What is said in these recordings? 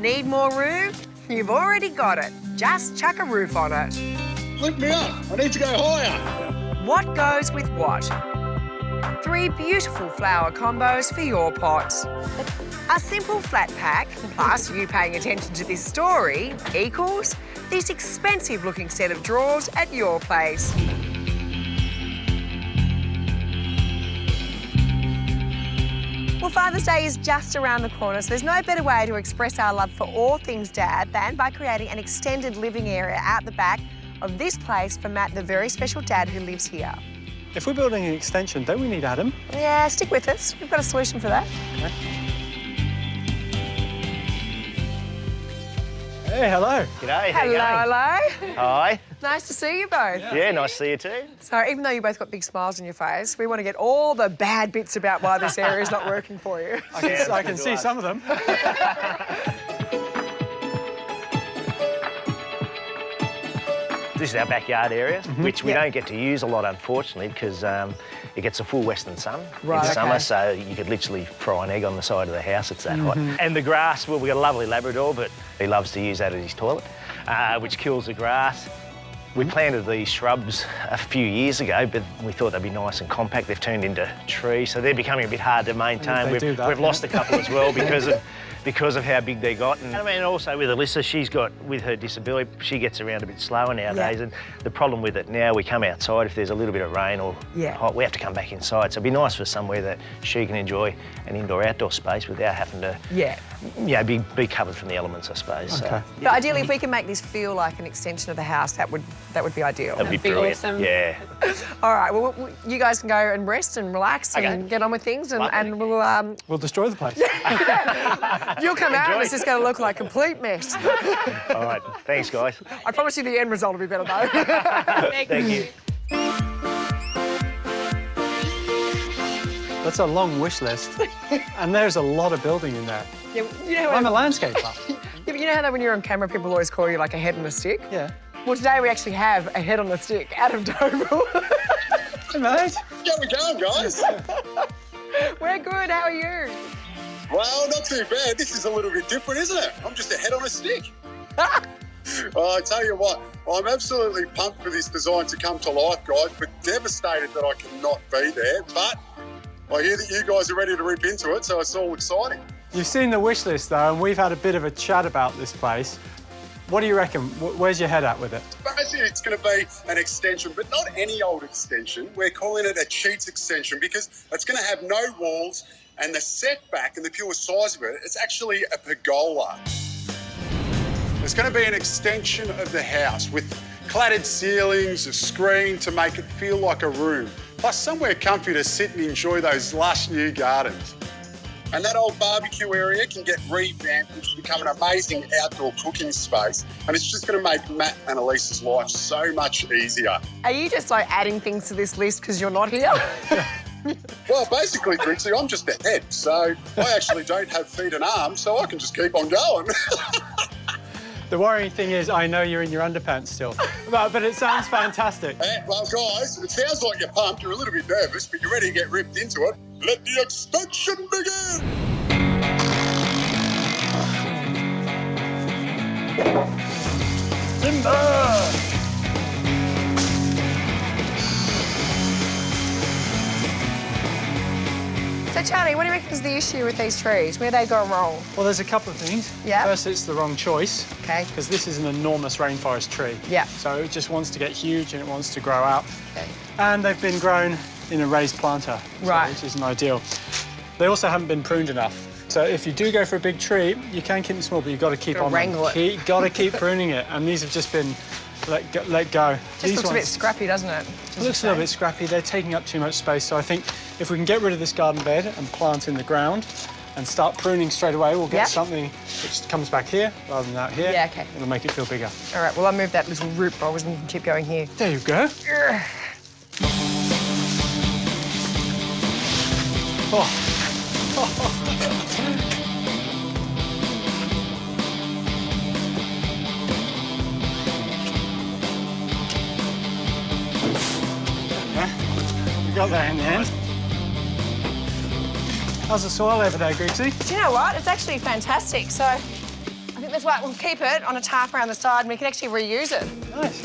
Need more room? You've already got it. Just chuck a roof on it. Lift me up. I need to go higher. What goes with what? 3 beautiful flower combos for your pot. A simple flat pack, plus you paying attention to this story, equals this expensive-looking set of drawers at your place. Well, Father's Day is just around the corner, so there's no better way to express our love for all things Dad than by creating an extended living area out the back of this place for Matt, the very special dad who lives here. If we're building an extension, don't we need Adam? Yeah, stick with us. We've got a solution for that. Okay. Hey, hello. G'day, how you going? Hello. Hi. Nice to see you both. Yeah, nice to see you too. So even though you both got big smiles on your face, we want to get all the bad bits about why this area is not working for you. I can see some of them. This is our backyard area, which we don't get to use a lot, unfortunately, because it gets a full western sun in summer, so you could literally fry an egg on the side of the house, it's that hot. And the grass, well, we've got a lovely Labrador, but he loves to use that as his toilet, which kills the grass. We planted these shrubs a few years ago, but we thought they'd be nice and compact. They've turned into trees, so they're becoming a bit hard to maintain. We've lost a couple as well because of how big they got. And I mean, also with Alyssa, she's got, with her disability, she gets around a bit slower nowadays. And the problem with it now, we come outside, if there's a little bit of rain or hot, we have to come back inside. So it'd be nice for somewhere that she can enjoy an indoor-outdoor space without having to be covered from the elements, I suppose. Okay. But ideally, if we can make this feel like an extension of the house, that would be ideal. That'd be brilliant. Awesome. Yeah. All right, well, you guys can go and rest and relax and get on with things, and we'll... We'll destroy the place. You'll come out and it's just going to look like a complete mess. All right, thanks, guys. I promise you the end result will be better, though. Thank you. That's a long wish list. And there's a lot of building in there. Yeah, you know, I'm a landscaper. Yeah, but you know how when you're on camera, people always call you like a head on a stick? Yeah. Well, today we actually have a head on a stick, Adam Doble. Hey, mate. How we going, guys? We're good, how are you? Well, not too bad. This is a little bit different, isn't it? I'm just a head on a stick. I tell you what, I'm absolutely pumped for this design to come to life, guys, but devastated that I cannot be there. But I hear that you guys are ready to rip into it, so it's all exciting. You've seen the wish list, though, and we've had a bit of a chat about this place. What do you reckon? Where's your head at with it? Basically, it's going to be an extension, but not any old extension. We're calling it a cheats extension because it's going to have no walls, and the setback and the pure size of it, it's actually a pergola. It's going to be an extension of the house with cladded ceilings, a screen to make it feel like a room, plus somewhere comfy to sit and enjoy those lush new gardens. And that old barbecue area can get revamped and become an amazing outdoor cooking space. And it's just going to make Matt and Elisa's life so much easier. Are you just like adding things to this list because you're not here? Well, basically, Trixie, I'm just a head, so I actually don't have feet and arms, so I can just keep on going. The worrying thing is I know you're in your underpants still, but it sounds fantastic. Well, guys, it sounds like you're pumped. You're a little bit nervous, but you're ready to get ripped into it. Let the extension begin! Timber! So, Charlie, what do you reckon is the issue with these trees? Where they go wrong? Well, there's a couple of things. Yeah. First, it's the wrong choice. Okay. Because this is an enormous rainforest tree. Yeah. So it just wants to get huge and it wants to grow out. Okay. And they've been grown in a raised planter, right, which isn't ideal. They also haven't been pruned enough. So if you do go for a big tree, you can keep them small, but you've got to keep on wrangle it. You've got to keep pruning it. And these have just been let go. Just looks a bit scrappy, doesn't it? It looks a little bit scrappy. They're taking up too much space. So I think if we can get rid of this garden bed and plant in the ground and start pruning straight away, we'll get something which comes back here rather than out here. Yeah, OK. It'll make it feel bigger. All right, well, I'll move that little root box and you can keep going here. There you go. We got there in the end. How's the soil over there, Griggsy? Do you know what? It's actually fantastic. So I think think that's right. We'll keep it on a tarp around the side and we can actually reuse it. Nice.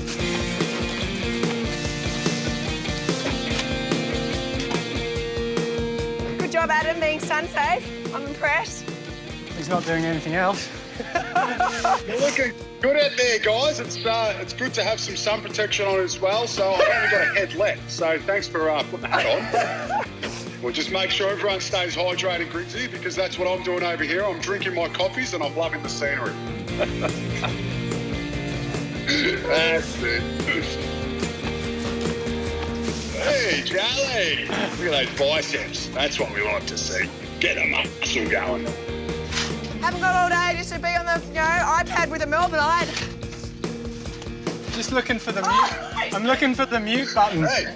Good job, Adam, being sun safe. I'm impressed. He's not doing anything else. You're looking good out there, guys. It's good to have some sun protection on as well. So I've only got a head left. So thanks for putting the hat on. We'll just make sure everyone stays hydrated, Grigsy, because that's what I'm doing over here. I'm drinking my coffees and I'm loving the scenery. That's it. Hey, Charlie. Look at those biceps. That's what we like to see. Get a muscle going. Haven't got all day just to be on the, iPad with a Melbourneite. Just looking for the mute. I'm looking for the mute button. Hey,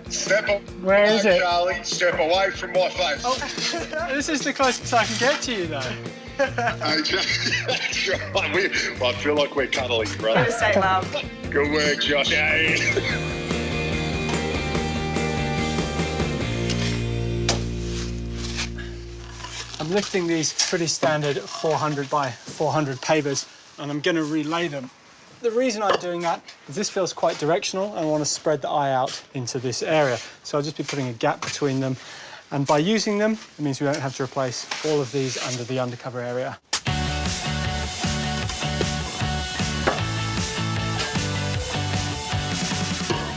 step up. Where is it? Charlie, step away from my face. Oh, this is the closest I can get to you, though. Okay. That's right. I feel like we're cuddling, brother. Stay love. Good work, Josh. I'm lifting these pretty standard 400 by 400 pavers and I'm going to relay them. The reason I'm doing that is this feels quite directional and I want to spread the eye out into this area. So I'll just be putting a gap between them. And by using them, it means we don't have to replace all of these under the undercover area.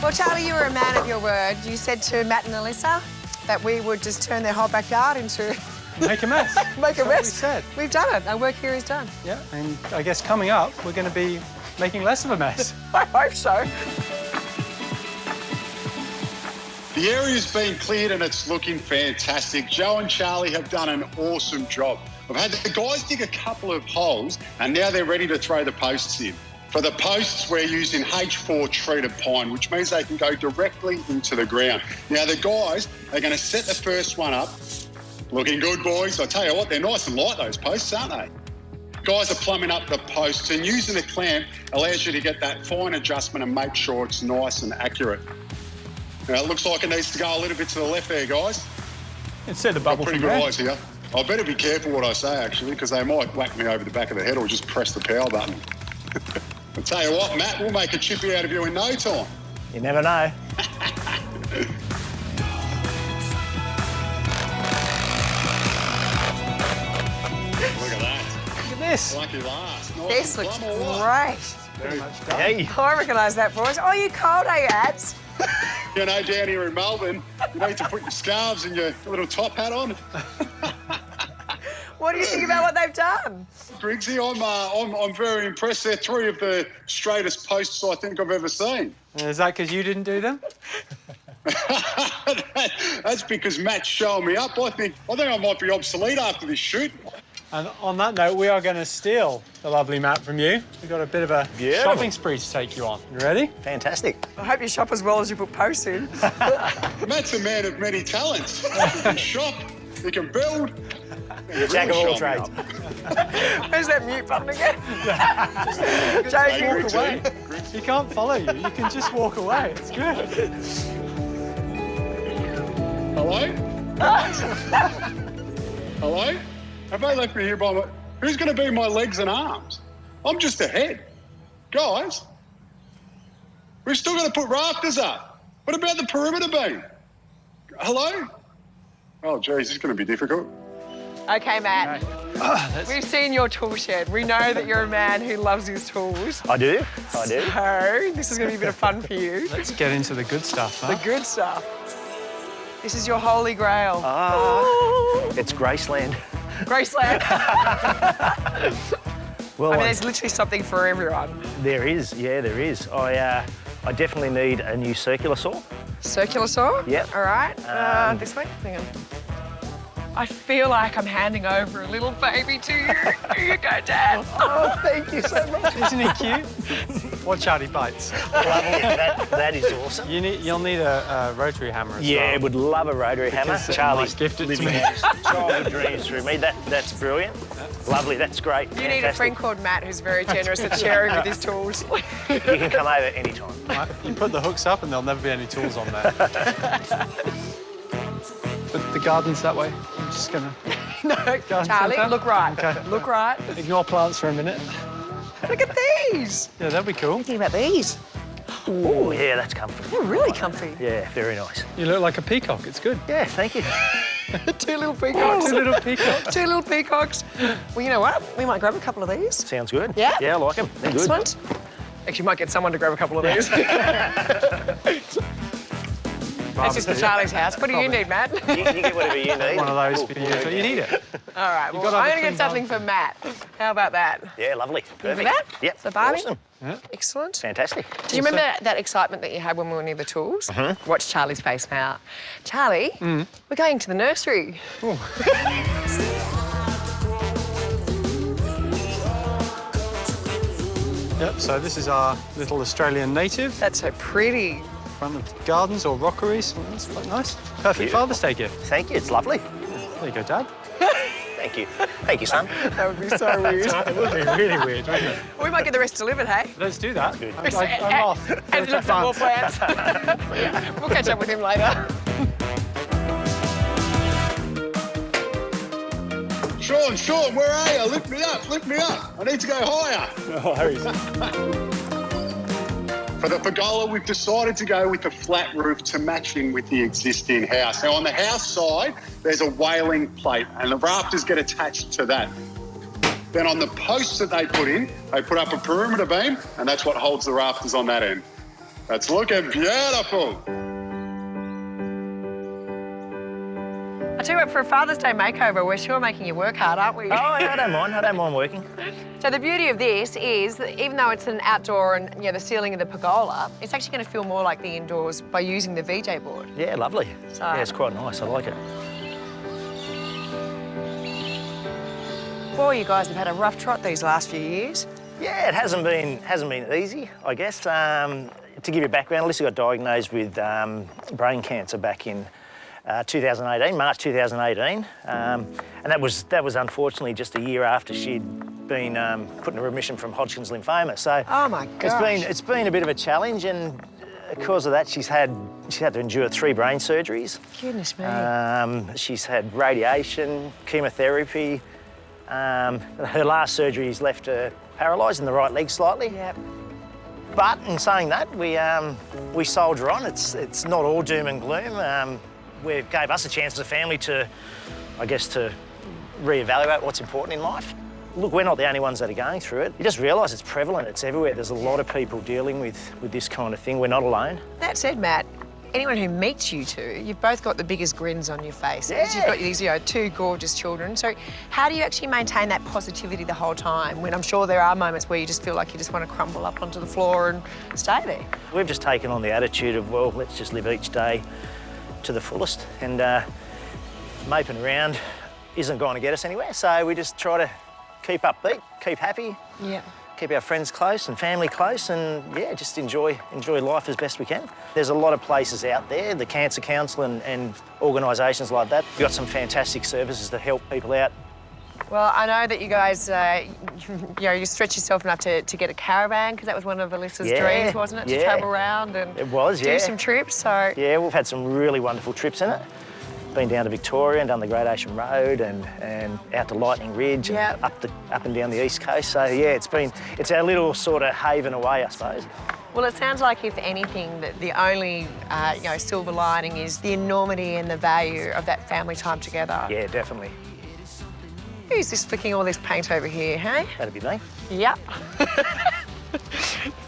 Well, Charlie, you were a man of your word. You said to Matt and Alyssa that we would just turn their whole backyard into... Make a mess. Make a mess. That's what we said. We've done it. Our work here is done. Yeah, and I guess coming up, we're going to be making less of a mess. I hope so. The area's been cleared and it's looking fantastic. Joe and Charlie have done an awesome job. I've had the guys dig a couple of holes and now they're ready to throw the posts in. For the posts, we're using H4 treated pine, which means they can go directly into the ground. Now, the guys are going to set the first one up. Looking good, boys. I tell you what, they're nice and light, those posts, aren't they? Guys are plumbing up the posts and using a clamp allows you to get that fine adjustment and make sure it's nice and accurate. Now, it looks like it needs to go a little bit to the left there, guys. Instead of bubble Got pretty from good there. eyes here. I better be careful what I say, actually, because they might whack me over the back of the head or just press the power button. I'll tell you what, Matt, we'll make a chippy out of you in no time. You never know. Look at that. Look at this. Lucky last. Nice This and looks plumb or what? great. Very much done. Hey. Oh, I recognise that voice. Oh, you cold, are you, Ads? You know, down here in Melbourne, you need to put your scarves and your little top hat on. What do you think about what they've done? Griggsy, I'm very impressed. They're three of the straightest posts I think I've ever seen. Is that because you didn't do them? That's because Matt's showing me up. I think I might be obsolete after this shoot. And on that note, we are going to steal the lovely Matt from you. We've got a bit of a Beautiful. shopping spree to take you on. You ready? Fantastic. I hope you shop as well as you put posts in. Matt's a man of many talents. He can shop, he can build. Jack of all trades. Where's that mute button again? Hey, Joe, Griggsy. away. He can't follow you. You can just walk away. It's good. Hello? Hello? Have they left me here by my... Who's going to be my legs and arms? I'm just a head. Guys, we've still got to put rafters up. What about the perimeter beam? Hello? Oh, geez, it's going to be difficult. OK, Matt. We've seen your tool shed. We know that you're a man who loves his tools. I do. I do. So, this is going to be a bit of fun for you. Let's get into the good stuff, huh? The good stuff. This is your holy grail. It's Graceland. Graceland. Well, I mean, there's literally something for everyone. there is. Yeah, there is. I definitely need a new circular saw. Circular saw? Yep. All right. This way? Hang on. I feel like I'm handing over a little baby to you. Here you go, Dad. Oh, thank you so much. Isn't he cute? Watch out, he bites. That is awesome. You'll need a rotary hammer as well. Yeah, would love a rotary hammer. Because Charlie's might gift it to living me. out his childhood dreams through me. That's brilliant. Lovely, that's great. You need a friend called Matt who's very generous at sharing with his tools. You can come over anytime. You put the hooks up and there'll never be any tools on there. But the garden's that way. I'm just gonna No, Go on, Charlie, centre. look right. Okay. Look right. Ignore plants for a minute. Look at these. Yeah, that'd be cool. What do you think about these? Oh, yeah, that's comfortable. They're really comfy. Yeah, very nice. You look like a peacock. It's good. Yeah, thank you. Two little peacocks. Two little peacocks. Two little peacocks. Well, you know what? We might grab a couple of these. Sounds good. Yeah? Yeah, I like them. They're good. Excellent. Actually, might get someone to grab a couple of these. That's just for Charlie's house. What do you need, Matt? You get whatever you need. One of those for you, but you need it. All right, well, got I'm other going to get things something for Matt. How about that? Yeah, lovely. Perfect. that? Yep. So, Barbie? Awesome. Excellent. Fantastic. Do you remember that excitement that you had when we were near the tools? Mm-hmm. Watch Charlie's face now. Charlie, we're going to the nursery. Yep, so this is our little Australian native. That's so pretty. Front of gardens or rockeries. That's quite nice. Perfect Beautiful. Father's Day gift. Thank you. It's lovely. There you go, Dad. Thank you. Thank you, son. That would be so weird. It would be really weird, wouldn't it? We might get the rest delivered, hey? Let's do that. good. I'm off. And look for more plants. We'll catch up with him later. Sean, where are you? Lift me up. I need to go higher. No worries. For the pergola, we've decided to go with the flat roof to match in with the existing house. Now, on the house side, there's a wailing plate, and the rafters get attached to that. Then on the posts that they put up a perimeter beam, and that's what holds the rafters on that end. That's looking beautiful. I tell you what, for a Father's Day makeover, we're sure making you work hard, aren't we? Oh, yeah, I don't mind. I don't mind working. So the beauty of this is that even though it's an outdoor and the ceiling of the pergola, it's actually going to feel more like the indoors by using the VJ board. Yeah, lovely. So- Yeah, it's quite nice. I like it. Boy, you guys have had a rough trot these last few years. Yeah, it hasn't been easy, I guess. To give you background, Alyssa got diagnosed with brain cancer back in 2018, March 2018, and that was unfortunately just a year after she'd been put into remission from Hodgkin's lymphoma. So Oh my gosh. it's been a bit of a challenge, and because of that, she's had to endure 3 brain surgeries. Goodness me. She's had radiation, chemotherapy. Her last surgery's left her paralysed in the right leg slightly. Yep. But in saying that, we soldier on. It's not all doom and gloom. It gave us a chance as a family to, I guess, to reevaluate what's important in life. Look, we're not the only ones that are going through it. You just realise it's prevalent, it's everywhere. There's a lot of people dealing with this kind of thing. We're not alone. That said, Matt, anyone who meets you two, you've both got the biggest grins on your faces. Yeah. You've got these 2 gorgeous children. So how do you actually maintain that positivity the whole time when I'm sure there are moments where you just feel like you just want to crumble up onto the floor and stay there? We've just taken on the attitude of, well, let's just live each day to the fullest, and moping around isn't going to get us anywhere, so we just try to keep upbeat, keep happy, Yeah. keep our friends close and family close, and yeah, just enjoy life as best we can. There's a lot of places out there, the Cancer Council and organisations like that. We've got some fantastic services that help people out. Well, I know that you guys, you stretch yourself enough to get a caravan, because that was one of Alyssa's Yeah, dreams, wasn't it? To yeah. travel around and It was, yeah. do some trips. So Yeah, we've had some really wonderful trips in it. Been down to Victoria and done the Great Ocean Road and out to Lightning Ridge and Yep. up and down the East Coast. So yeah, it's our little sort of haven away, I suppose. well, it sounds like, if anything, that the only silver lining is the enormity and the value of that family time together. Yeah, definitely. Who's this flicking all this paint over here, hey? That'd be me. Yep.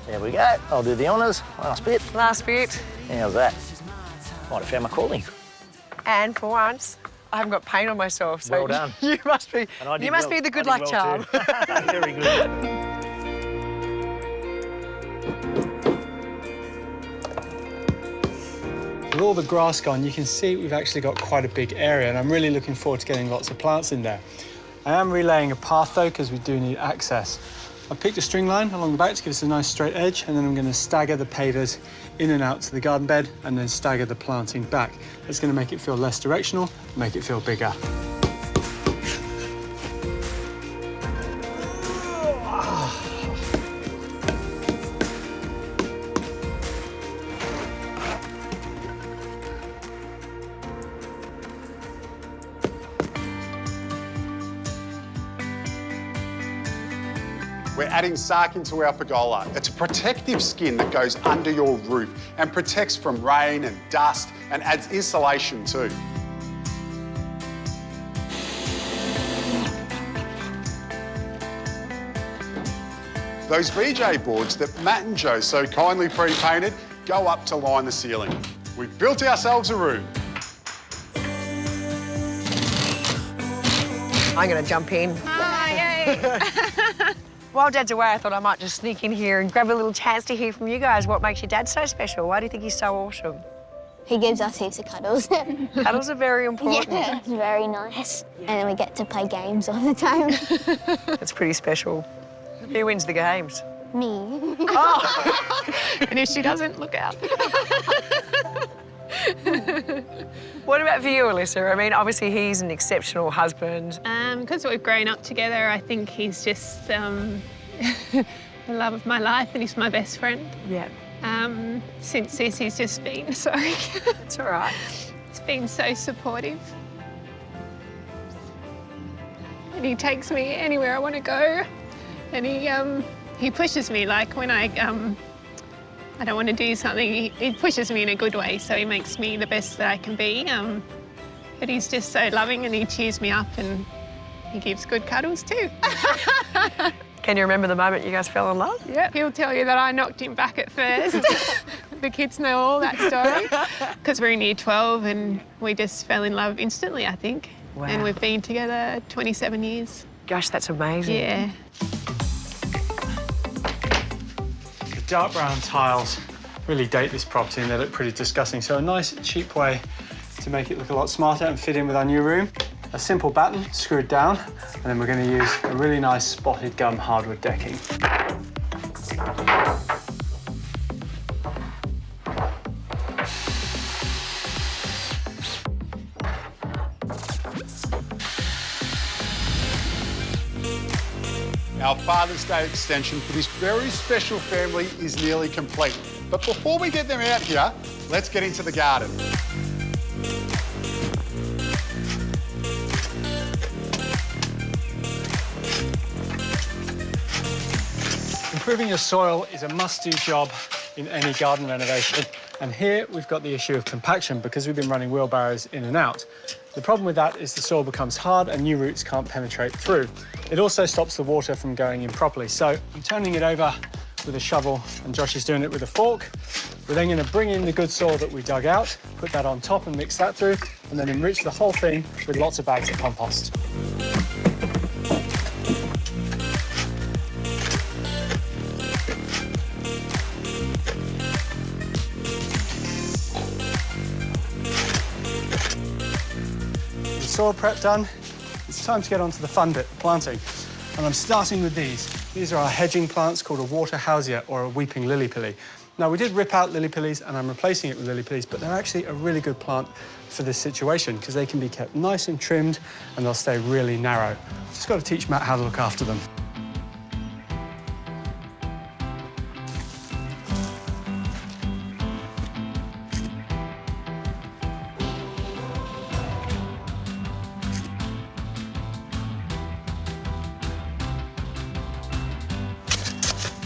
There we go. I'll do the honours. Last bit. Last bit. How's that? Might have found my calling. And for once, I haven't got paint on myself. So Well done. You must be. And I did You must well. be the good I luck did well charm. too. Very good. With all the grass gone, you can see we've actually got quite a big area, and I'm really looking forward to getting lots of plants in there. I am relaying a path though, because we do need access. I picked a string line along the back to give us a nice straight edge, and then I'm going to stagger the pavers in and out to the garden bed, and then stagger the planting back. That's going to make it feel less directional, make it feel bigger. We're adding sark into our pergola. It's a protective skin that goes under your roof and protects from rain and dust and adds insulation too. Those VJ boards that Matt and Joe so kindly pre-painted go up to line the ceiling. We've built ourselves a room. I'm going to jump in. Hi, While Dad's away, I thought I might just sneak in here and grab a little chance to hear from you guys. What makes your dad so special? Why do you think he's so awesome? He gives us heaps of cuddles. Cuddles are very important. Yeah, it's very nice. And then we get to play games all the time. That's pretty special. Who wins the games? Me. Oh! And if she doesn't, look out. What about for you, Alyssa? I mean, obviously he's an exceptional husband. Because we've grown up together, I think he's just the love of my life, and he's my best friend. Yeah. Since this, he's just been, sorry. It's all right. He's been so supportive. And he takes me anywhere I want to go. And he pushes me, like when I don't want to do something, he pushes me in a good way, so he makes me the best that I can be. But he's just so loving, and he cheers me up, and he gives good cuddles too. Can you remember the moment you guys fell in love? Yeah, he'll tell you that I knocked him back at first. The kids know all that story. Because we're in year 12 and we just fell in love instantly, I think. Wow. And we've been together 27 years. Gosh, that's amazing. Yeah. The dark brown tiles really date this property and they look pretty disgusting. So a nice, cheap way to make it look a lot smarter and fit in with our new room. A simple batten screwed down, and then we're going to use a really nice spotted gum hardwood decking. Our Father's Day extension for this very special family is nearly complete. But before we get them out here, let's get into the garden. Improving your soil is a must-do job in any garden renovation. And here we've got the issue of compaction because we've been running wheelbarrows in and out. The problem with that is the soil becomes hard and new roots can't penetrate through. It also stops the water from going in properly. So I'm turning it over with a shovel and Josh is doing it with a fork. We're then going to bring in the good soil that we dug out, put that on top and mix that through, and then enrich the whole thing with lots of bags of compost. Soil prep done, it's time to get on to the fun bit, planting. And I'm starting with these. These are our hedging plants called a water housia or a weeping lily pilly. Now, we did rip out lily pillies and I'm replacing it with lily pillies, but they're actually a really good plant for this situation because they can be kept nice and trimmed and they'll stay really narrow. Just got to teach Matt how to look after them.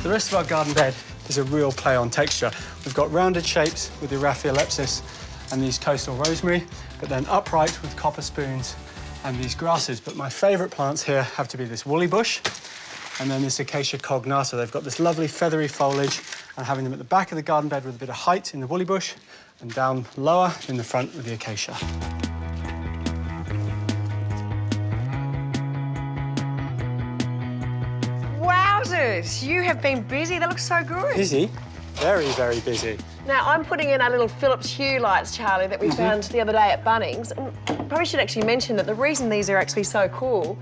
The rest of our garden bed is a real play on texture. We've got rounded shapes with the Raphiolepis and these coastal rosemary, but then upright with copper spoons and these grasses. But my favourite plants here have to be this woolly bush and then this Acacia cognata. They've got this lovely feathery foliage, and having them at the back of the garden bed with a bit of height in the woolly bush and down lower in the front with the acacia. Wowzers, you have been busy. That looks so good. Busy? Very, very busy. Now, I'm putting in our little Philips Hue lights, Charlie, that we found the other day at Bunnings. And probably should actually mention that the reason these are actually so cool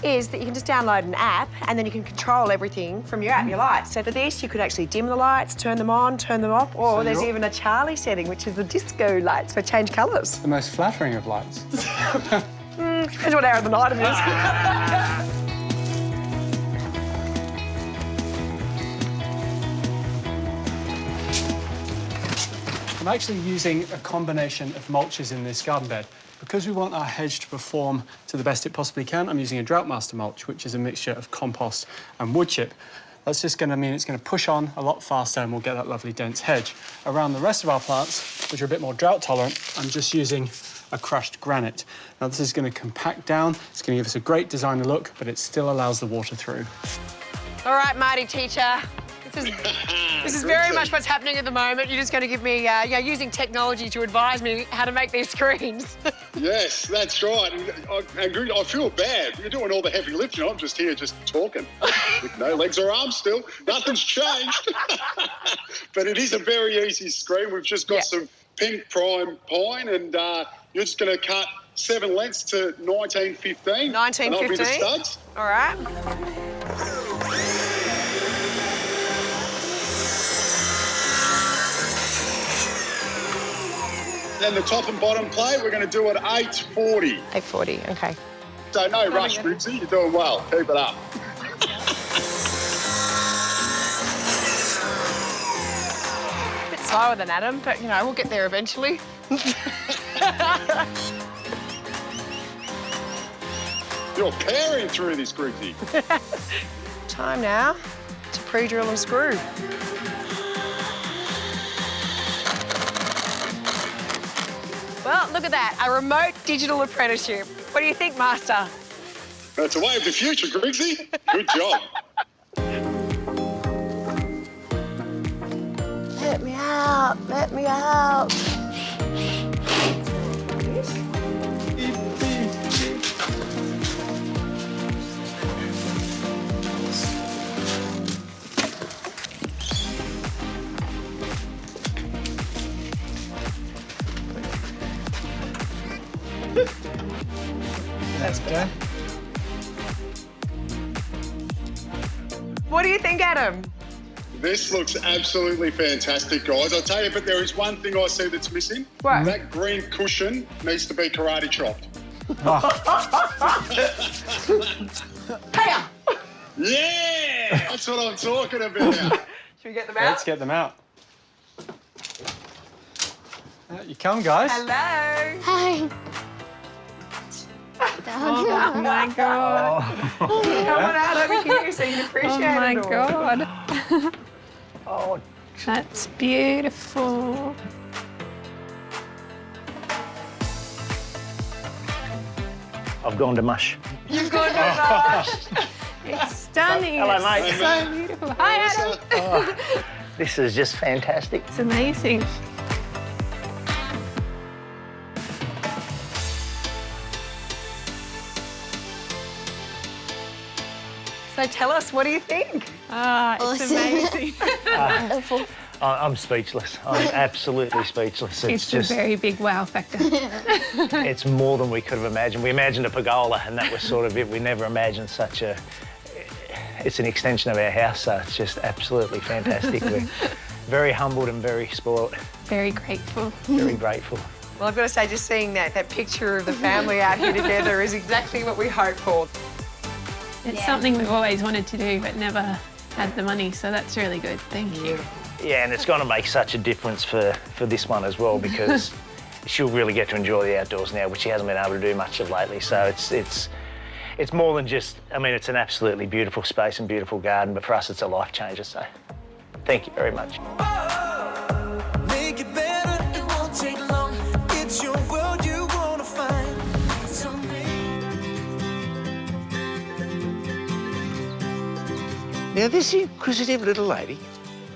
is that you can just download an app and then you can control everything from your app, your lights. So for this, you could actually dim the lights, turn them on, turn them off, or there's even a Charlie setting, which is the disco lights for change colours. The most flattering of lights. Depends what hour of the night it is. I'm actually using a combination of mulches in this garden bed. Because we want our hedge to perform to the best it possibly can, I'm using a Drought Master mulch, which is a mixture of compost and wood chip. That's just going to mean it's going to push on a lot faster and we'll get that lovely dense hedge. Around the rest of our plants, which are a bit more drought tolerant, I'm just using a crushed granite. Now this is going to compact down, it's going to give us a great designer look, but it still allows the water through. All right, Marty teacher. This is very much what's happening at the moment. You're just going to give me, using technology to advise me how to make these screens. Yes, that's right. And I feel bad. You're doing all the heavy lifting. I'm just here just talking. With no legs or arms still. Nothing's changed. But it is a very easy screen. We've just got some pink prime pine and you're just going to cut 7 lengths to 1915. 1915? And I'll be the studs. All right. Then the top and bottom plate, we're going to do at 840. 840, okay. So no rush, Briggsy. You're doing well. Keep it up. A bit slower than Adam, but, we'll get there eventually. You're powering through this, Briggsy. Time now to pre-drill and screw. Well, look at that, a remote digital apprenticeship. What do you think, Master? That's a way of the future, Briggsy. Good job. Let me out, let me out. That's good. What do you think, Adam? This looks absolutely fantastic, guys. I'll tell you, but there is one thing I see that's missing. What? That green cushion needs to be karate chopped. Hiya! Yeah! That's what I'm talking about. Should we get them out? Let's get them out. Out you come, guys. Hello. Hi. Oh my God. Come on out over here so you can appreciate Oh my it all. God. Oh, That's beautiful. I've gone to mush. You've gone to mush. It's stunning. Hello, It's mate. so beautiful. Hi, Adam. This is just fantastic. It's amazing. So tell us, what do you think? Ah, it's Awesome. amazing. Wonderful. I'm speechless. I'm absolutely speechless. It's just, a very big wow factor. it's more than we could have imagined. We imagined a pergola, and that was sort of it. We never imagined such a. It's an extension of our house, so it's just absolutely fantastic. We're very humbled and very spoilt. Very grateful. Very grateful. Well, I've got to say, just seeing that picture of the family out here together is exactly what we hoped for. It's something we've always wanted to do, but never had the money, so that's really good. Thank you. Yeah, and it's going to make such a difference for this one as well, because she'll really get to enjoy the outdoors now, which she hasn't been able to do much of lately. So it's more than just, I mean, it's an absolutely beautiful space and beautiful garden, but for us it's a life changer, so thank you very much. Make it better, it won't take long. It's your world you wanna find. Now, this inquisitive little lady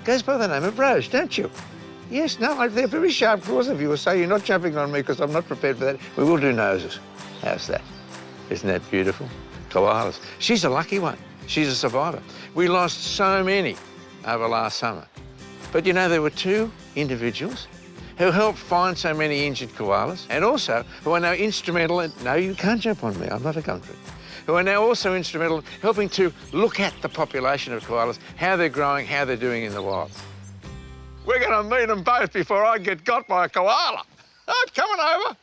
goes by the name of Rose, don't you? Yes, no, they're very sharp claws of you, so you're not jumping on me because I'm not prepared for that. We will do noses. How's that? Isn't that beautiful? Koalas. She's a lucky one. She's a survivor. We lost so many over last summer. But you know, there were 2 individuals who helped find so many injured koalas and also who are now instrumental in... No, you can't jump on me. I'm not a country. Who are now also instrumental in helping to look at the population of koalas, how they're growing, how they're doing in the wild. We're going to meet them both before I get got by a koala. Oh, coming over.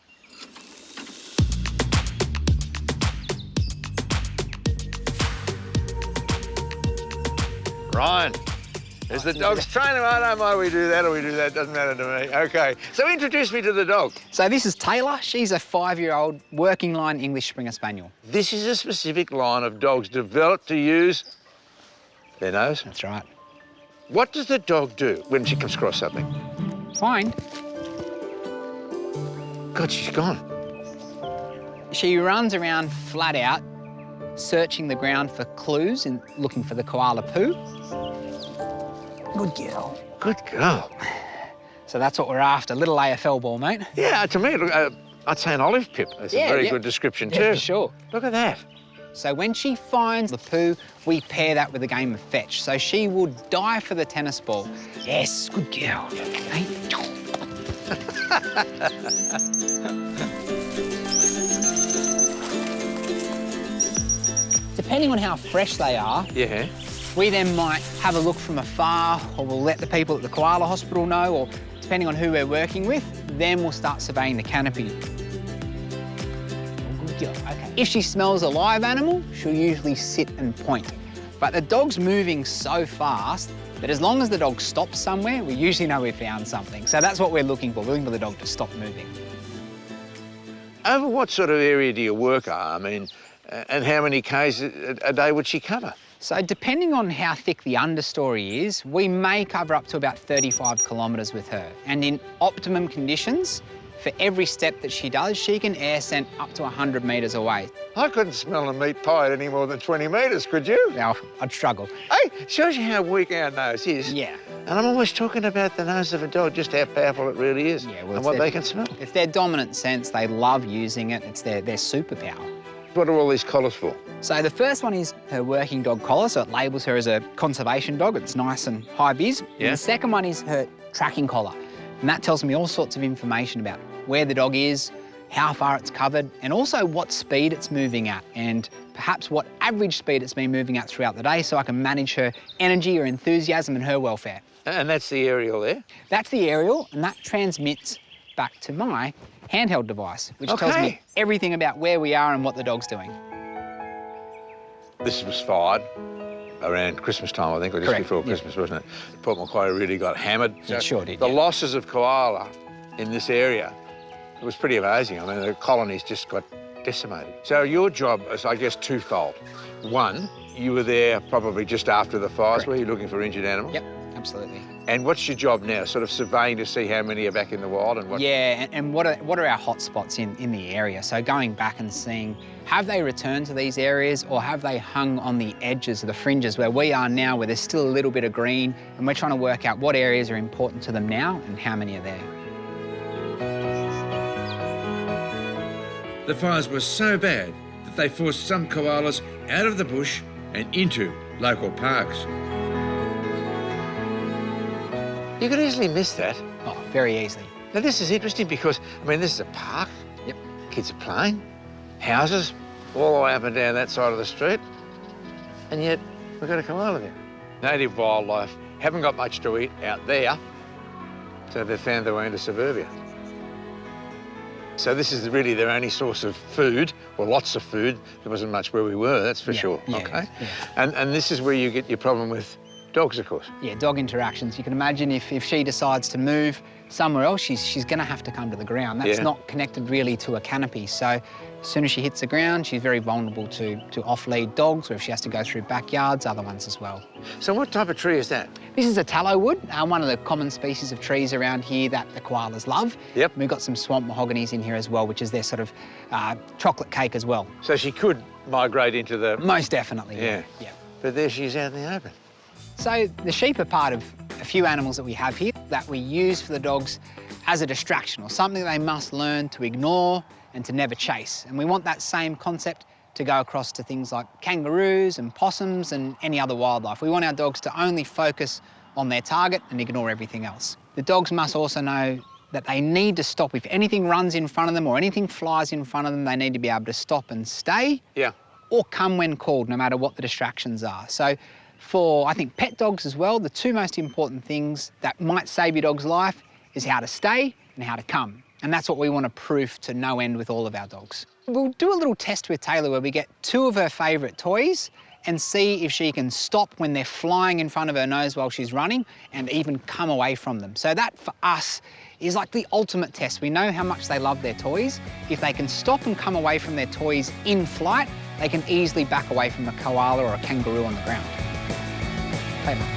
Ryan, Is the dog's trainer? I don't mind we do that or we do that, doesn't matter to me. Okay, so introduce me to the dog. So this is Taylor. She's a 5-year-old working line English Springer Spaniel. This is a specific line of dogs developed to use their nose. That's right. What does the dog do when she comes across something? Find. God, she's gone. She runs around flat out, searching the ground for clues and looking for the koala poo. Good girl. Good girl. So that's what we're after, little AFL ball, mate. Yeah, to me, look, I'd say an olive pip. That's a very good description too. Yeah, for sure. Look at that. So when she finds the poo, we pair that with a game of fetch. So she will dive for the tennis ball. Yes, good girl. Hey. Depending on how fresh they are, we then might have a look from afar, or we'll let the people at the koala hospital know, or depending on who we're working with, then we'll start surveying the canopy. Good girl, okay. If she smells a live animal, she'll usually sit and point. But the dog's moving so fast that as long as the dog stops somewhere, we usually know we found something. So that's what we're looking for. We're looking for the dog to stop moving. Over what sort of area do you work? I mean, and how many Ks a day would she cover? So depending on how thick the understory is, we may cover up to about 35 kilometres with her. And in optimum conditions, for every step that she does, she can air scent up to 100 metres away. I couldn't smell a meat pie at any more than 20 metres, could you? No, I'd struggle. Hey, shows you how weak our nose is. Yeah. And I'm always talking about the nose of a dog, just how powerful it really is, and what they can smell. It's their dominant sense. They love using it. It's their superpower. What are all these collars for? So the first one is her working dog collar, so it labels her as a conservation dog. It's nice and high vis. Yeah. And the second one is her tracking collar. And that tells me all sorts of information about where the dog is, how far it's covered, and also what speed it's moving at, and perhaps what average speed it's been moving at throughout the day, so I can manage her energy, her enthusiasm, and her welfare. And that's the aerial there? That's the aerial, and that transmits back to my handheld device, which tells me everything about where we are and what the dog's doing. This was fired around Christmas time, I think, or just before Christmas, wasn't it? Port Macquarie really got hammered. It sure did, The losses of koala in this area, it was pretty amazing. I mean, the colonies just got decimated. So your job is, I guess, twofold. One, you were there probably just after the fires, were you, looking for injured animals? Yep, absolutely. And what's your job now? Sort of surveying to see how many are back in the wild and what? Yeah, and what are our hot spots in the area? So going back and seeing, have they returned to these areas, or have they hung on the edges of the fringes where we are now, where there's still a little bit of green, and we're trying to work out what areas are important to them now and how many are there. The fires were so bad that they forced some koalas out of the bush and into local parks. You could easily miss that. Oh, very easily. Now, this is interesting because, I mean, this is a park. Yep. Kids are playing, houses all the way up and down that side of the street, and yet we've got a koala there. Native wildlife haven't got much to eat out there, so they've found their way into suburbia. So this is really their only source of food, or lots of food. There wasn't much where we were, that's for sure. Yeah, okay. yeah. And this is where you get your problem with dogs, of course. Yeah, dog interactions. You can imagine if she decides to move somewhere else, she's going to have to come to the ground. That's not connected really to a canopy. So as soon as she hits the ground, she's very vulnerable to off-lead dogs, or if she has to go through backyards, other ones as well. So what type of tree is that? This is a tallow wood, one of the common species of trees around here that the koalas love. Yep. We've got some swamp mahoganies in here as well, which is their sort of chocolate cake as well. So she could migrate into the... Most definitely, yeah. But there she is out in the open. So the sheep are part of a few animals that we have here that we use for the dogs as a distraction, or something they must learn to ignore and to never chase. And we want that same concept to go across to things like kangaroos and possums and any other wildlife. We want our dogs to only focus on their target and ignore everything else. The dogs must also know that they need to stop. If anything runs in front of them or anything flies in front of them, they need to be able to stop and stay. Yeah. Or come when called, no matter what the distractions are. So for, I think, pet dogs as well, the two most important things that might save your dog's life is how to stay and how to come. And that's what we want to prove to no end with all of our dogs. We'll do a little test with Taylor where we get two of her favourite toys and see if she can stop when they're flying in front of her nose while she's running and even come away from them. So that, for us, is like the ultimate test. We know how much they love their toys. If they can stop and come away from their toys in flight, they can easily back away from a koala or a kangaroo on the ground. Play, Mum.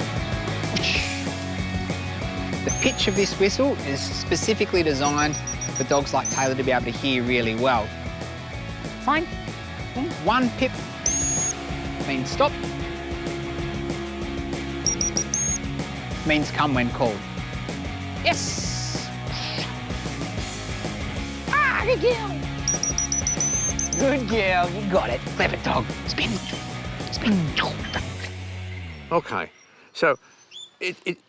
The pitch of this whistle is specifically designed for dogs like Taylor to be able to hear really well. Fine. One pip means stop. Means come when called. Yes! Ah, good girl! Good girl, you got it. Clever dog. Spin. Spin. Okay, so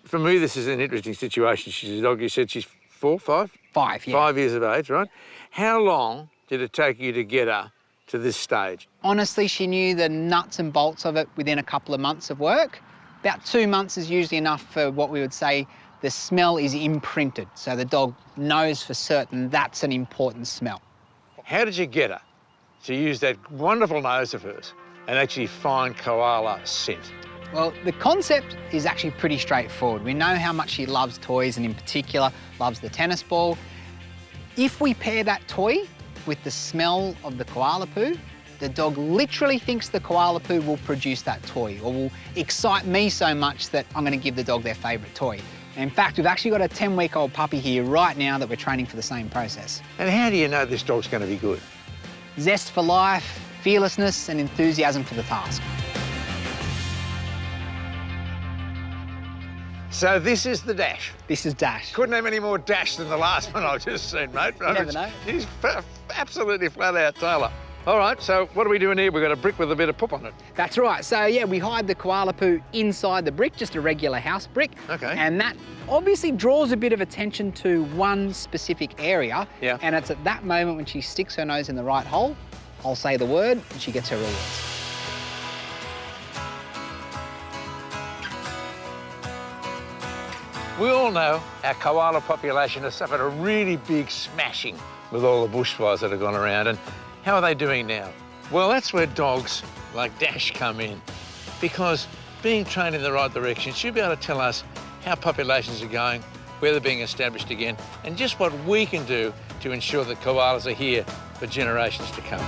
for me, this is an interesting situation. She's a dog, you said she's 4, 5? 5, yeah. 5 years of age, right? How long did it take you to get her to this stage? Honestly, she knew the nuts and bolts of it within a couple of months of work. About 2 months is usually enough for what we would say the smell is imprinted. So the dog knows for certain that's an important smell. How did you get her to use that wonderful nose of hers and actually find koala scent? Well, the concept is actually pretty straightforward. We know how much she loves toys and in particular loves the tennis ball. If we pair that toy with the smell of the koala poo, the dog literally thinks the koala poo will produce that toy or will excite me so much that I'm going to give the dog their favourite toy. In fact, we've actually got a 10-week-old puppy here right now that we're training for the same process. And how do you know this dog's going to be good? Zest for life, fearlessness and enthusiasm for the task. So this is the Dash. This is Dash. Couldn't have any more Dash than the last one I've just seen, mate. You never know. She's absolutely flat out Taylor. All right, so what are we doing here? We've got a brick with a bit of poop on it. That's right. So, yeah, we hide the koala poo inside the brick, just a regular house brick. Okay. And that obviously draws a bit of attention to one specific area. Yeah. And it's at that moment when she sticks her nose in the right hole, I'll say the word and she gets her rewards. We all know our koala population has suffered a really big smashing with all the bushfires that have gone around. And how are they doing now? Well, that's where dogs like Dash come in. Because being trained in the right direction, she'll be able to tell us how populations are going, where they're being established again, and just what we can do to ensure that koalas are here for generations to come.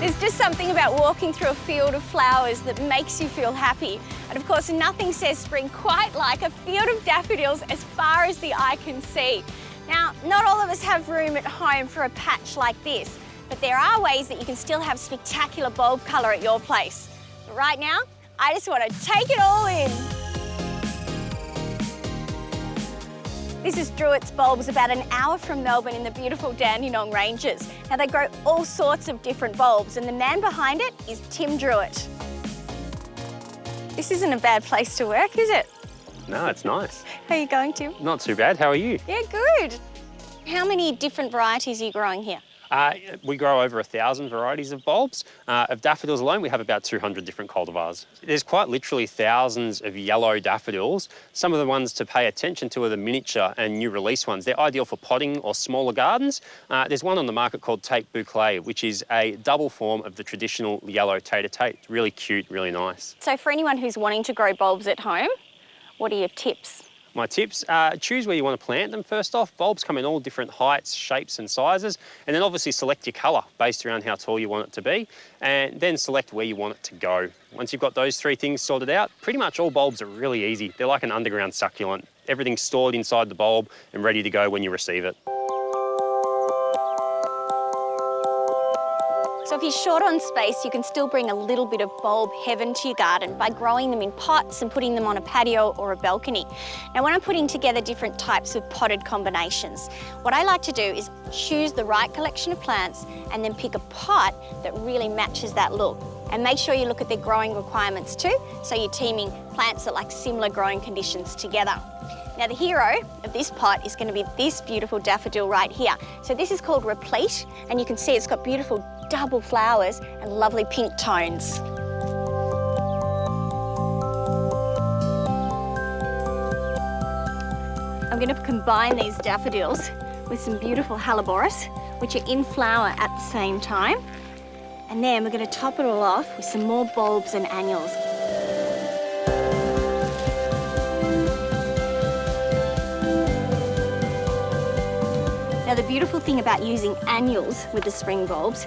There's just something about walking through a field of flowers that makes you feel happy. And of course, nothing says spring quite like a field of daffodils as far as the eye can see. Now, not all of us have room at home for a patch like this, but there are ways that you can still have spectacular bulb colour at your place. But right now, I just want to take it all in. This is Druitt's Bulbs, about an hour from Melbourne in the beautiful Dandenong Ranges. Now, they grow all sorts of different bulbs, and the man behind it is Tim Druitt. This isn't a bad place to work, is it? No, it's nice. How are you going, Tim? Not too bad. How are you? Yeah, good. How many different varieties are you growing here? We grow over 1,000 varieties of bulbs. Of daffodils alone, we have about 200 different cultivars. There's quite literally thousands of yellow daffodils. Some of the ones to pay attention to are the miniature and new release ones. They're ideal for potting or smaller gardens. There's one on the market called Tate Boucle, which is a double form of the traditional yellow Tate-a-Tate. It's really cute, really nice. So for anyone who's wanting to grow bulbs at home, what are your tips? My tips, choose where you want to plant them first off. Bulbs come in all different heights, shapes and sizes, and then obviously select your colour based around how tall you want it to be, and then select where you want it to go. Once you've got those three things sorted out, pretty much all bulbs are really easy. They're like an underground succulent. Everything's stored inside the bulb and ready to go when you receive it. So if you're short on space, you can still bring a little bit of bulb heaven to your garden by growing them in pots and putting them on a patio or a balcony. Now, when I'm putting together different types of potted combinations, what I like to do is choose the right collection of plants and then pick a pot that really matches that look. And make sure you look at their growing requirements too, so you're teaming plants that like similar growing conditions together. Now, the hero of this pot is going to be this beautiful daffodil right here. So this is called Replete, and you can see it's got beautiful double flowers and lovely pink tones. I'm going to combine these daffodils with some beautiful hellebores, which are in flower at the same time. And then we're going to top it all off with some more bulbs and annuals. Now the beautiful thing about using annuals with the spring bulbs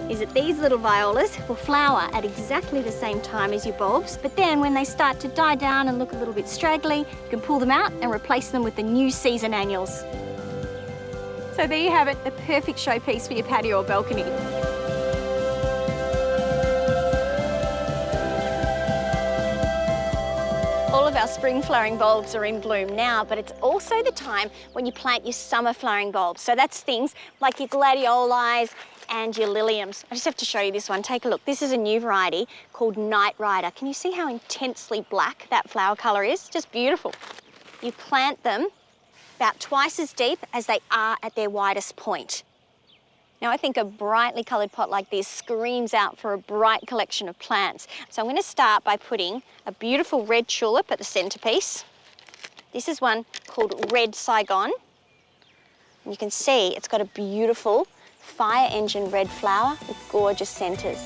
is that these little violas will flower at exactly the same time as your bulbs, but then when they start to die down and look a little bit straggly, you can pull them out and replace them with the new season annuals. So there you have it, the perfect showpiece for your patio or balcony. All of our spring flowering bulbs are in bloom now, but it's also the time when you plant your summer flowering bulbs. So that's things like your gladioli and your liliums. I just have to show you this one. Take a look. This is a new variety called Night Rider. Can you see how intensely black that flower colour is? Just beautiful. You plant them about twice as deep as they are at their widest point. Now, I think a brightly coloured pot like this screams out for a bright collection of plants. So I'm going to start by putting a beautiful red tulip at the centrepiece. This is one called Red Saigon. And you can see it's got a beautiful fire engine red flower with gorgeous centres.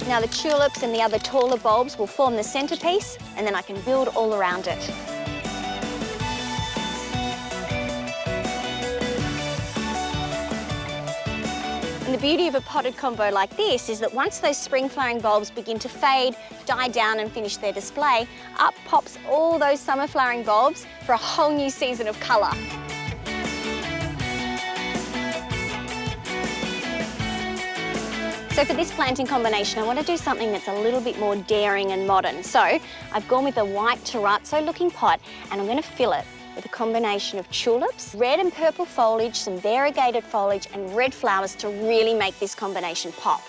Now the tulips and the other taller bulbs will form the centrepiece, and then I can build all around it. And the beauty of a potted combo like this is that once those spring flowering bulbs begin to fade, die down and finish their display, up pops all those summer flowering bulbs for a whole new season of colour. So for this planting combination, I want to do something that's a little bit more daring and modern. So I've gone with a white terrazzo looking pot, and I'm going to fill it with a combination of tulips, red and purple foliage, some variegated foliage and red flowers to really make this combination pop.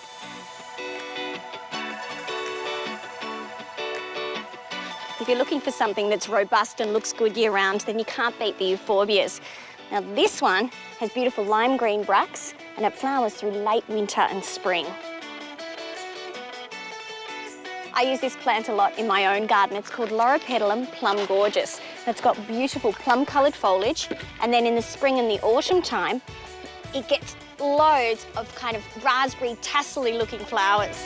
If you're looking for something that's robust and looks good year-round, then you can't beat the euphorbias. Now this one has beautiful lime green bracts and it flowers through late winter and spring. I use this plant a lot in my own garden. It's called Loropetalum Plum Gorgeous. It's got beautiful plum-coloured foliage, and then in the spring and the autumn time, it gets loads of kind of raspberry tassel-y looking flowers.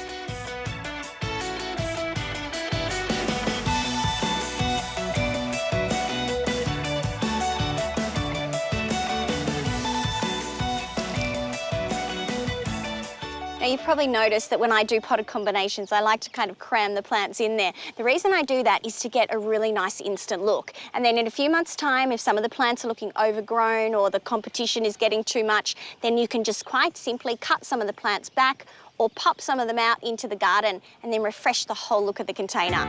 Now you've probably noticed that when I do potted combinations, I like to kind of cram the plants in there. The reason I do that is to get a really nice instant look. And then in a few months' time, if some of the plants are looking overgrown or the competition is getting too much, then you can just quite simply cut some of the plants back or pop some of them out into the garden and then refresh the whole look of the container.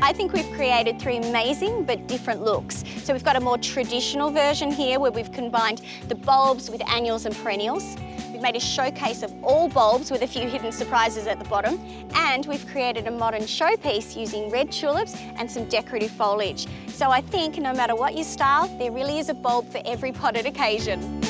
I think we've created three amazing but different looks. So we've got a more traditional version here where we've combined the bulbs with annuals and perennials. We've made a showcase of all bulbs with a few hidden surprises at the bottom. And we've created a modern showpiece using red tulips and some decorative foliage. So I think no matter what your style, there really is a bulb for every potted occasion.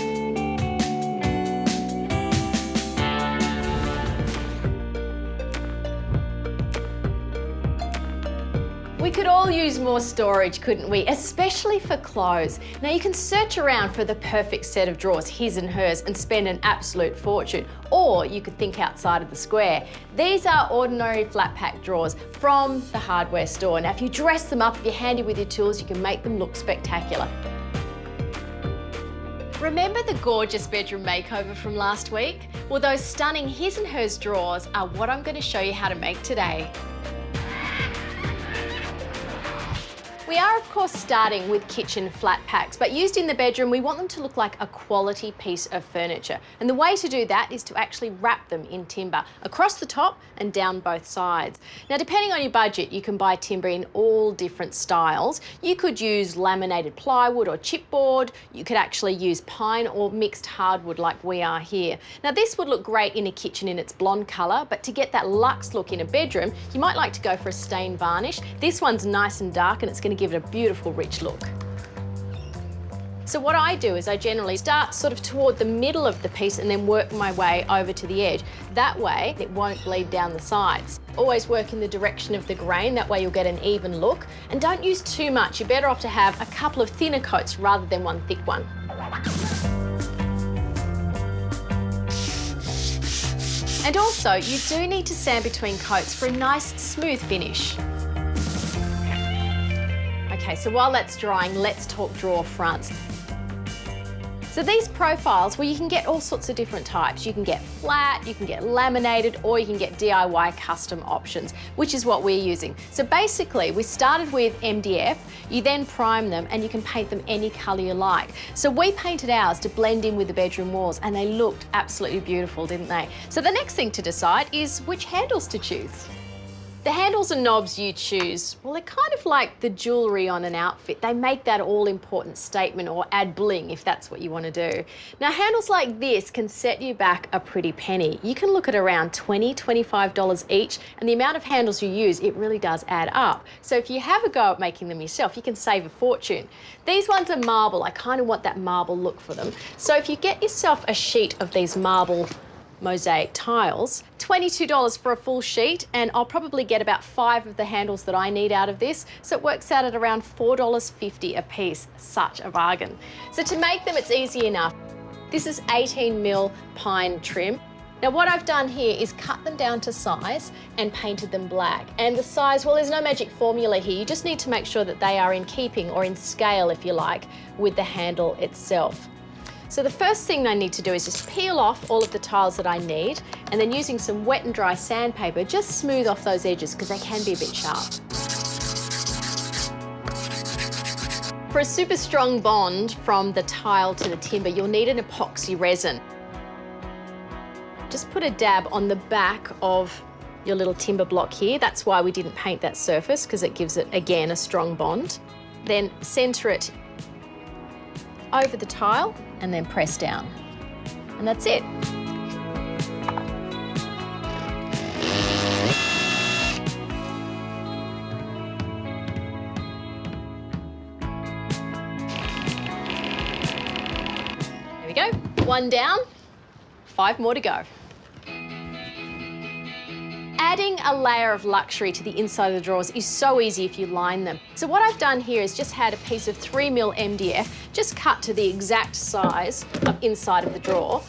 We could all use more storage, couldn't we? Especially for clothes. Now you can search around for the perfect set of drawers, his and hers, and spend an absolute fortune. Or you could think outside of the square. These are ordinary flat pack drawers from the hardware store. Now if you dress them up, if you're handy with your tools, you can make them look spectacular. Remember the gorgeous bedroom makeover from last week? Well, those stunning his and hers drawers are what I'm going to show you how to make today. We are of course starting with kitchen flat packs, but used in the bedroom we want them to look like a quality piece of furniture. And the way to do that is to actually wrap them in timber across the top and down both sides. Now depending on your budget you can buy timber in all different styles. You could use laminated plywood or chipboard, you could actually use pine or mixed hardwood like we are here. Now this would look great in a kitchen in its blonde colour, but to get that luxe look in a bedroom you might like to go for a stain varnish. This one's nice and dark and it's going to give it a beautiful rich look. So what I do is I generally start sort of toward the middle of the piece and then work my way over to the edge. That way, it won't bleed down the sides. Always work in the direction of the grain, that way you'll get an even look. And don't use too much. You're better off to have a couple of thinner coats rather than one thick one. And also, you do need to sand between coats for a nice, smooth finish. Okay, so while that's drying, let's talk drawer fronts. So these profiles, well, you can get all sorts of different types. You can get flat, you can get laminated, or you can get DIY custom options, which is what we're using. So basically, we started with MDF, you then prime them, and you can paint them any colour you like. So we painted ours to blend in with the bedroom walls, and they looked absolutely beautiful, didn't they? So the next thing to decide is which handles to choose. The handles and knobs you choose, well, they're kind of like the jewellery on an outfit. They make that all-important statement or add bling if that's what you want to do. Now, handles like this can set you back a pretty penny. You can look at around $20, $25 each, and the amount of handles you use, it really does add up. So if you have a go at making them yourself, you can save a fortune. These ones are marble. I kind of want that marble look for them. So if you get yourself a sheet of these marble mosaic tiles, $22 for a full sheet, and I'll probably get about 5 of the handles that I need out of this, so it works out at around $4.50 a piece. Such a bargain. So to make them, it's easy enough. This is 18mm pine trim. Now what I've done here is cut them down to size and painted them black. And the size, well, there's no magic formula here. You just need to make sure that they are in keeping, or in scale if you like, with the handle itself. So the first thing I need to do is just peel off all of the tiles that I need, and then using some wet and dry sandpaper, just smooth off those edges because they can be a bit sharp. For a super strong bond from the tile to the timber, you'll need an epoxy resin. Just put a dab on the back of your little timber block here. That's why we didn't paint that surface, because it gives it, again, a strong bond. Then centre it over the tile and then press down. And that's it. There we go. 1 down, 5 more to go. Adding a layer of luxury to the inside of the drawers is so easy if you line them. So what I've done here is just had a piece of 3mm MDF, just cut to the exact size of inside of the drawer.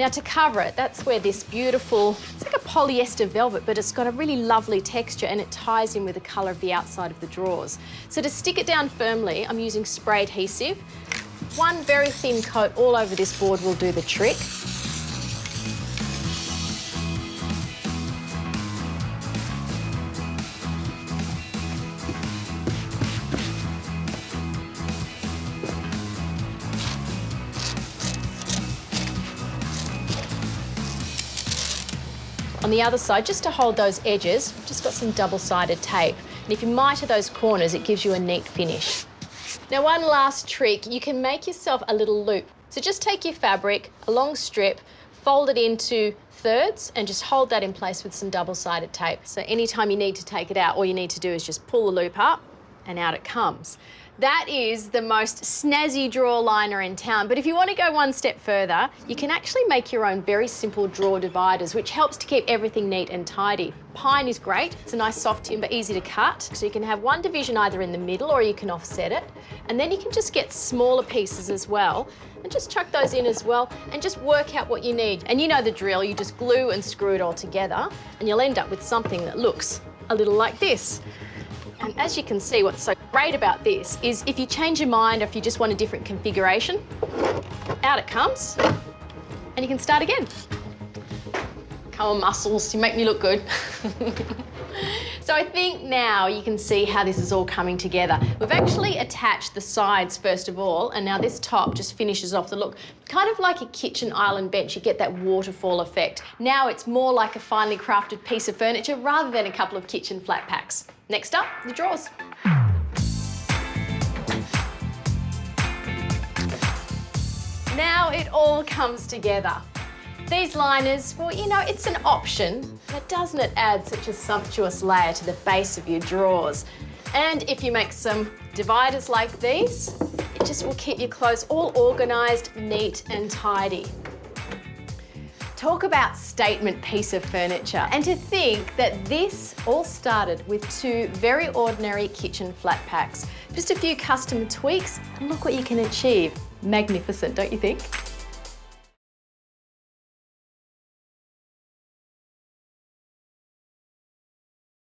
Now to cover it, that's where this beautiful, it's like a polyester velvet, but it's got a really lovely texture and it ties in with the colour of the outside of the drawers. So to stick it down firmly, I'm using spray adhesive. 1 very thin coat all over this board will do the trick. On the other side, just to hold those edges, I've just got some double-sided tape. And if you miter those corners, it gives you a neat finish. Now, one last trick, you can make yourself a little loop. So just take your fabric, a long strip, fold it into thirds, and just hold that in place with some double-sided tape. So anytime you need to take it out, all you need to do is just pull the loop up, and out it comes. That is the most snazzy drawer liner in town, but if you want to go 1 step further, you can actually make your own very simple drawer dividers, which helps to keep everything neat and tidy. Pine is great. It's a nice soft timber, easy to cut. So you can have 1 division either in the middle or you can offset it. And then you can just get smaller pieces as well and just chuck those in as well and just work out what you need. And you know the drill, you just glue and screw it all together and you'll end up with something that looks a little like this. And as you can see, what's so great about this is if you change your mind or if you just want a different configuration, out it comes, and you can start again. Come on, muscles, you make me look good. So I think now you can see how this is all coming together. We've actually attached the sides first of all, and now this top just finishes off the look. Kind of like a kitchen island bench, you get that waterfall effect. Now it's more like a finely crafted piece of furniture rather than a couple of kitchen flat packs. Next up, the drawers. Now it all comes together. These liners, well, you know, it's an option, but doesn't it add such a sumptuous layer to the base of your drawers? And if you make some dividers like these, it just will keep your clothes all organised, neat and tidy. Talk about statement piece of furniture. And to think that this all started with 2 very ordinary kitchen flat packs. Just a few custom tweaks and look what you can achieve. Magnificent, don't you think?